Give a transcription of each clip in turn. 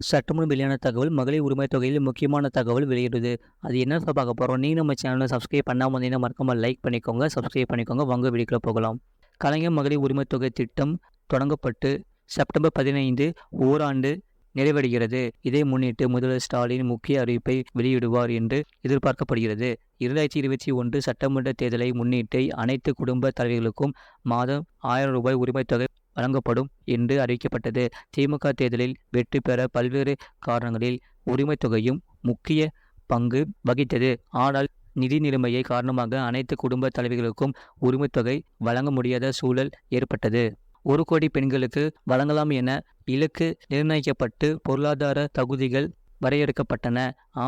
சற்றுமுன் வெளியான தகவல் மகளிர் உரிமை தொகையில் முக்கியமான தகவல் வெளியிடுது. அது என்ன பார்க்க போகிறோம். நீங்கள் நம்ம சேனலை சப்ஸ்கிரைப் பண்ணாமல் வந்தீங்கன்னா மறக்காம லைக் பண்ணிக்கோங்க, சப்ஸ்கிரைப் பண்ணிக்கோங்க. வாங்க வீடியோக்குள்ள போகலாம். கலைஞர் மகளிர் உரிமை தொகை திட்டம் தொடங்கப்பட்டு செப்டம்பர் 15 ஓராண்டு நிறைவடைகிறது. இதை முன்னிட்டு முதல்வர் ஸ்டாலின் முக்கிய அறிவிப்பை வெளியிடுவார் என்று எதிர்பார்க்கப்படுகிறது. 2021 சட்டமன்ற தேர்தலை முன்னிட்டு அனைத்து குடும்ப தலைவர்களுக்கும் மாதம் 1000 ரூபாய் உரிமைத் தொகை வழங்கப்படும் என்று அறிவிக்கப்பட்டது. திமுக தேர்தலில் வெற்றி பெற பல்வேறு காரணங்களில் உரிமைத் தொகையும் முக்கிய பங்கு வகித்தது. ஆனால் நிதி நிலைமையை காரணமாக அனைத்து குடும்ப தலைவர்களுக்கும் உரிமைத் தொகை வழங்க முடியாத சூழல் ஏற்பட்டது. 1 கோடி பெண்களுக்கு வழங்கலாம் என இலக்கு நிர்ணயிக்கப்பட்டு பொருளாதார தகுதிகள் வரையறுக்கப்பட்டன.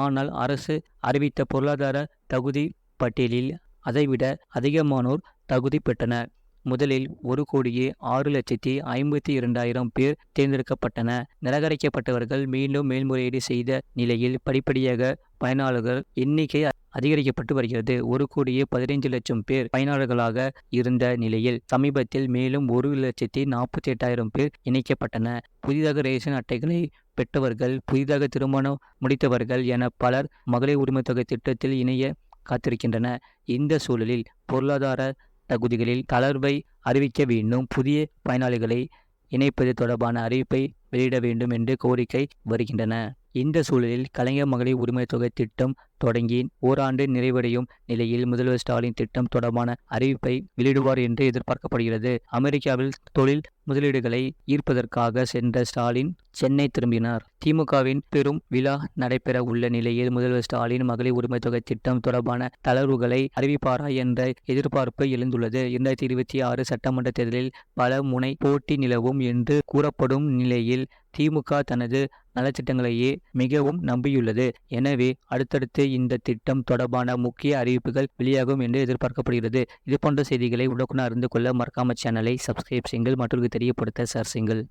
ஆனால் அரசு அறிவித்த பொருளாதார தகுதி பட்டியலில் அதைவிட அதிகமானோர் தகுதி பெற்றனர். முதலில் 1,06,52,000 பேர் தேர்ந்தெடுக்கப்பட்டனர். நிராகரிக்கப்பட்டவர்கள் மீண்டும் மேல்முறையீடு செய்த நிலையில் படிப்படியாக பயனாளர்கள் எண்ணிக்கை அதிகரிக்கப்பட்டு வருகிறது. 1,15,00,000 பேர் பயனாளர்களாக இருந்த நிலையில் சமீபத்தில் மேலும் 1,48,000 பேர் இணைக்கப்பட்டனர். புதிதாக ரேஷன் அட்டைகளை பெற்றவர்கள், புதிதாக திருமணம் முடித்தவர்கள் என பலர் மகளிர் உரிமை தொகை திட்டத்தில் இணைய காத்திருக்கின்றனர். இந்த சூழலில் பொருளாதார தகுதிகளில் தளர்வை அறிவிக்க வேண்டும், புதிய பயனாளிகளை இணைப்பது தொடர்பான அறிவிப்பை வெளியிட வேண்டும் என்று கோரிக்கை வருகின்றன. இந்த சூழலில் கலைஞர் மகளிர் உரிமை தொகை திட்டம் தொடங்கி ஓராண்டு நிறைவடையும் நிலையில் முதல்வர் ஸ்டாலின் திட்டம் தொடர்பான அறிவிப்பை வெளியிடுவார் என்று எதிர்பார்க்கப்படுகிறது. அமெரிக்காவில் தொழில் முதலீடுகளை ஈர்ப்பதற்காக சென்ற ஸ்டாலின் சென்னை திரும்பினார். திமுகவின் பெரும் விழா நடைபெற உள்ள நிலையில் முதல்வர் ஸ்டாலின் மகளிர் உரிமை தொகை திட்டம் தொடர்பான தளர்வுகளை அறிவிப்பாரா என்ற எதிர்பார்ப்பு எழுந்துள்ளது. 2026 சட்டமன்ற தேர்தலில் பல முனை போட்டி நிலவும் என்று கூறப்படும் நிலையில் திமுக தனது நலத்திட்டங்களையே மிகவும் நம்பியுள்ளது. எனவே அடுத்தடுத்து இந்த திட்டம் தொடர்பான முக்கிய அறிவிப்புகள் வெளியாகும் என்று எதிர்பார்க்கப்படுகிறது. இதுபோன்ற செய்திகளை உடனுக்குடன் அறிந்து கொள்ள மறக்காம சேனலை சப்ஸ்கிரைப் செய்யுங்கள், மற்றவர்களுக்கு தெரியப்படுத்த ஷேர் செய்யுங்கள்.